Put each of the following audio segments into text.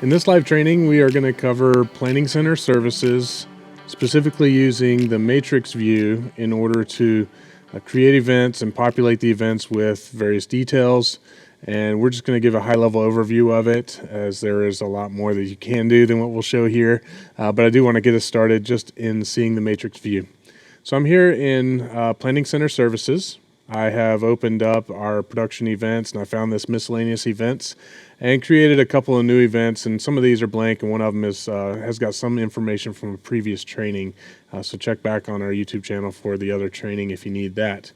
In this live training, we are going to cover planning center services, specifically using the matrix view in order to create events and populate the events with various details. And we're just going to give a high-level overview of it, as there is a lot more that you can do than what we'll show here. But I do want to get us started just in seeing the matrix view. So I'm here in Planning Center Services. I have opened up our production events, and I found this miscellaneous events and created a couple of new events, and some of these are blank, and one of them is has got some information from a previous training. So check back on our YouTube channel for the other training if you need that.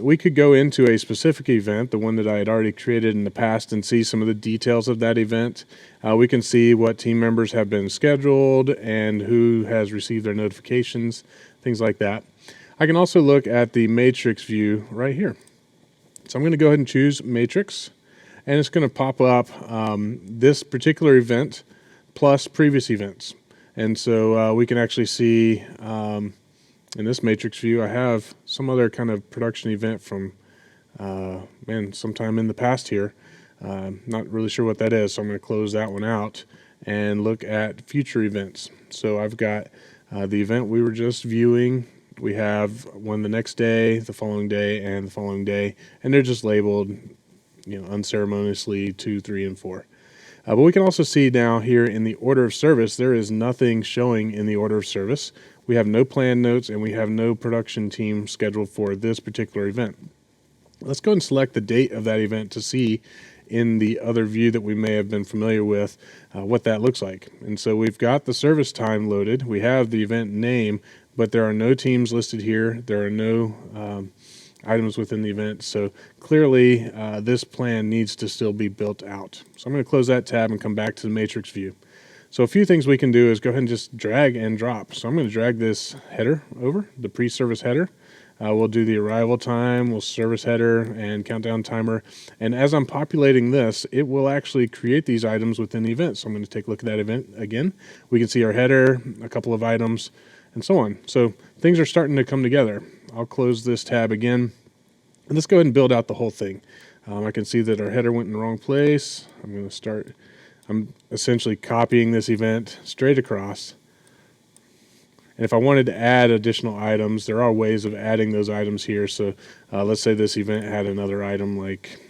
We could go into a specific event, the one that I had already created in the past, and see some of the details of that event. We can see what team members have been scheduled and who has received their notifications, things like that. I can also look at the matrix view right here. So I'm going to go ahead and choose matrix, and it's going to pop up this particular event plus previous events. And so we can actually see in this matrix view, I have some other kind of production event from sometime in the past here. Not really sure what that is, so I'm going to close that one out and look at future events. So I've got the event we were just viewing. We have one the next day, the following day, and the following day, and they're just labeled, unceremoniously 2, 3, and 4. But we can also see now here in the order of service, there is nothing showing in the order of service. We have no plan notes, and we have no production team scheduled for this particular event. Let's go and select the date of that event to see in the other view that we may have been familiar with what that looks like. And so we've got the service time loaded. We have the event name, but there are no teams listed here. There are no items within the event. So clearly this plan needs to still be built out. So I'm going to close that tab and come back to the matrix view. So a few things we can do is go ahead and just drag and drop. So I'm going to drag this header over, the pre-service header. We'll do the arrival time, we'll service header and countdown timer. And as I'm populating this, it will actually create these items within the event. So I'm going to take a look at that event again. We can see our header, a couple of items, and so on. So things are starting to come together. I'll close this tab again, and let's go ahead and build out the whole thing. I can see that our header went in the wrong place. I'm essentially copying this event straight across. And if I wanted to add additional items, there are ways of adding those items here. So let's say this event had another item like,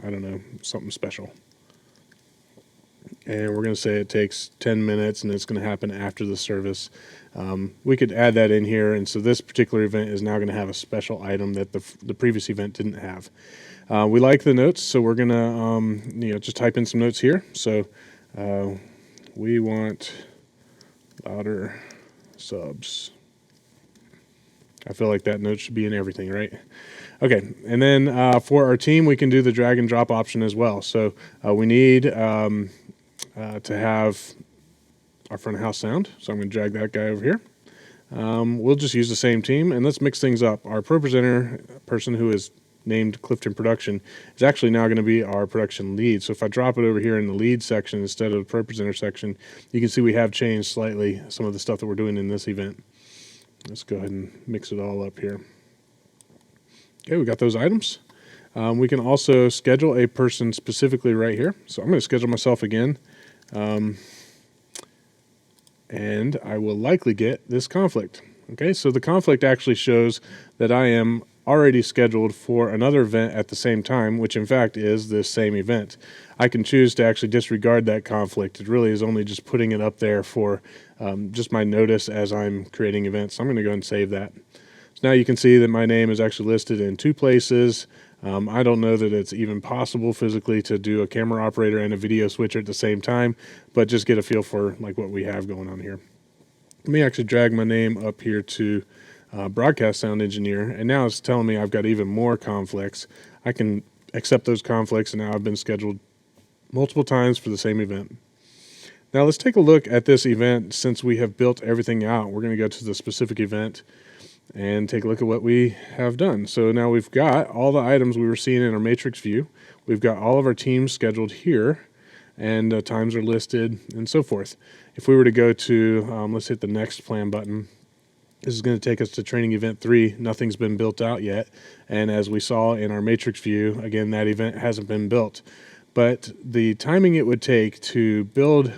I don't know, something special. And we're going to say it takes 10 minutes and it's going to happen after the service. We could add that in here, and so this particular event is now going to have a special item that the previous event didn't have. We like the notes, so we're going to just type in some notes here. So we want louder subs. I feel like that note should be in everything, right? Okay, and then for our team, we can do the drag and drop option as well. So we need to have our front of house sound. So I'm going to drag that guy over here. We'll just use the same team, and let's mix things up. Our pro presenter person who is named Clifton Production is actually now going to be our production lead. So if I drop it over here in the lead section instead of the pro presenter section, you can see we have changed slightly some of the stuff that we're doing in this event. Let's go ahead and mix it all up here. Okay, we got those items. We can also schedule a person specifically right here. So I'm going to schedule myself again. And I will likely get this conflict. Okay, so the conflict actually shows that I am already scheduled for another event at the same time, which in fact is this same event. I can choose to actually disregard that conflict. It really is only just putting it up there for just my notice as I'm creating events. So I'm going to go and save that. So now you can see that my name is actually listed in 2 places. I don't know that it's even possible physically to do a camera operator and a video switcher at the same time, but just get a feel for like what we have going on here. Let me actually drag my name up here to broadcast sound engineer, and now it's telling me I've got even more conflicts. I can accept those conflicts, and now I've been scheduled multiple times for the same event. Now let's take a look at this event. Since we have built everything out, we're going to go to the specific event and take a look at what we have done. So now we've got all the items we were seeing in our matrix view. We've got all of our teams scheduled here, and times are listed and so forth. If we were to go to, let's hit the next plan button. This is going to take us to training event 3. Nothing's been built out yet. And as we saw in our matrix view, again, that event hasn't been built. but the timing it would take to build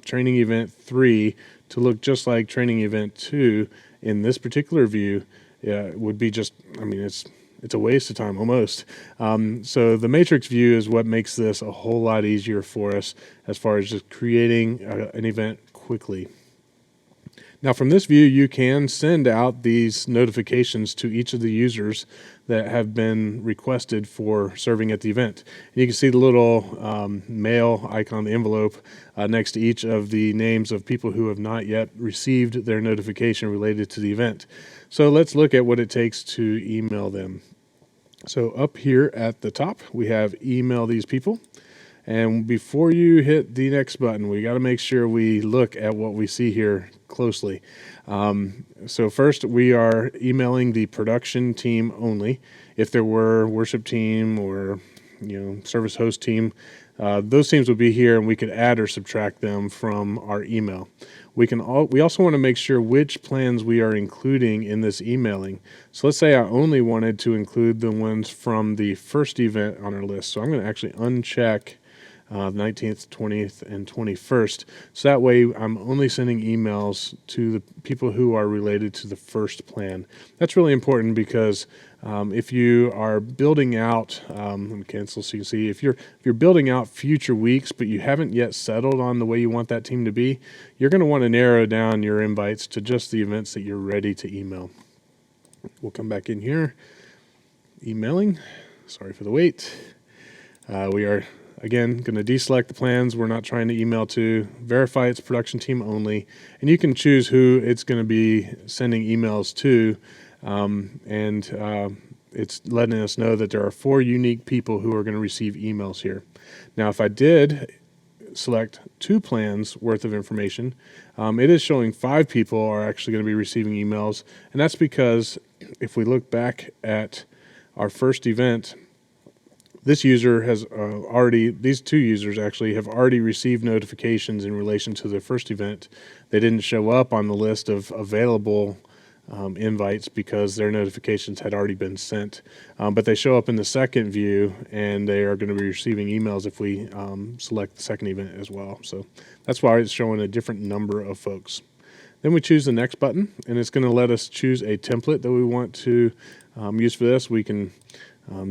training event 3 to look just like training event 2 in this particular view would be just, I mean, it's a waste of time almost. So the matrix view is what makes this a whole lot easier for us as far as just creating an event quickly. Now from this view, you can send out these notifications to each of the users that have been requested for serving at the event. And you can see the little mail icon, the envelope, next to each of the names of people who have not yet received their notification related to the event. So let's look at what it takes to email them. So up here at the top, we have email these people. And before you hit the next button, we got to make sure we look at what we see here closely. So first, we are emailing the production team only. If there were worship team or service host team, those teams would be here, and we could add or subtract them from our email. We also want to make sure which plans we are including in this emailing. So let's say I only wanted to include the ones from the first event on our list. So I'm going to actually uncheck 19th, 20th, and 21st. So that way I'm only sending emails to the people who are related to the first plan. That's really important because if you are building out, let me cancel so you can see, if you're building out future weeks but you haven't yet settled on the way you want that team to be, you're going to want to narrow down your invites to just the events that you're ready to email. We'll come back in here, emailing, sorry for the wait. We are again going to deselect the plans we're not trying to email to, verify it's production team only, and you can choose who it's going to be sending emails to, it's letting us know that there are 4 unique people who are going to receive emails here. Now if I did select 2 plans worth of information, it is showing 5 people are actually going to be receiving emails, and that's because if we look back at our first event, this user has these 2 users actually have already received notifications in relation to the first event. They didn't show up on the list of available invites because their notifications had already been sent. But they show up in the second view, and they are going to be receiving emails if we select the second event as well. So that's why it's showing a different number of folks. Then we choose the next button, and it's going to let us choose a template that we want to use for this. We can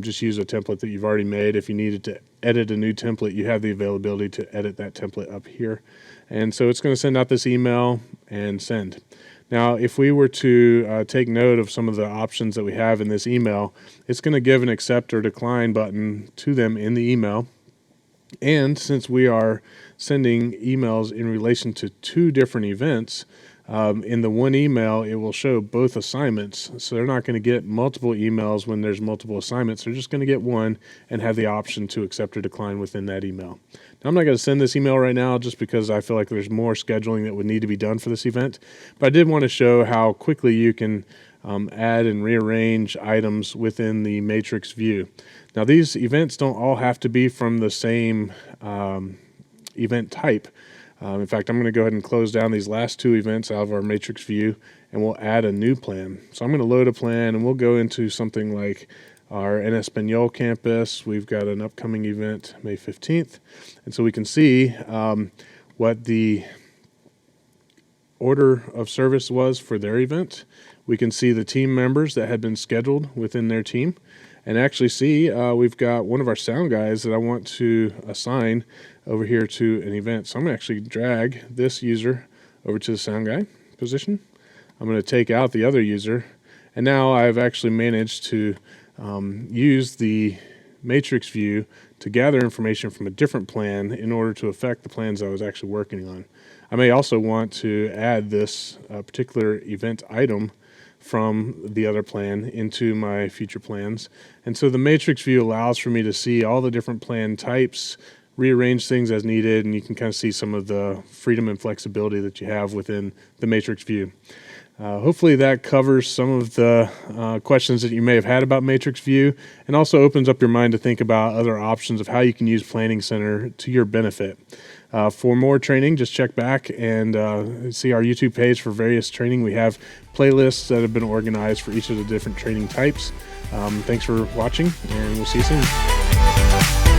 just use a template that you've already made. If you needed to edit a new template, you have the availability to edit that template up here. And so it's going to send out this email and send. Now, if we were to take note of some of the options that we have in this email, it's going to give an accept or decline button to them in the email. And since we are sending emails in relation to 2 different events, in the one email, it will show both assignments. So they're not going to get multiple emails when there's multiple assignments. They're just going to get one and have the option to accept or decline within that email. Now, I'm not going to send this email right now just because I feel like there's more scheduling that would need to be done for this event. But I did want to show how quickly you can add and rearrange items within the matrix view. Now, these events don't all have to be from the same event type. In fact, I'm going to go ahead and close down these last 2 events out of our matrix view, and we'll add a new plan. So I'm going to load a plan, and we'll go into something like our En Español campus. We've got an upcoming event May 15th, and so we can see what the order of service was for their event. We can see the team members that had been scheduled within their team, and actually see we've got one of our sound guys that I want to assign over here to an event. So I'm going to actually drag this user over to the sound guy position. I'm going to take out the other user, and now I've actually managed to use the matrix view to gather information from a different plan in order to affect the plans I was actually working on. I may also want to add this particular event item from the other plan into my future plans. And so the matrix view allows for me to see all the different plan types, rearrange things as needed, and you can kind of see some of the freedom and flexibility that you have within the matrix view. Hopefully that covers some of the questions that you may have had about matrix view, and also opens up your mind to think about other options of how you can use Planning Center to your benefit. For more training, just check back and see our YouTube page for various training. We have playlists that have been organized for each of the different training types. Thanks for watching, and we'll see you soon.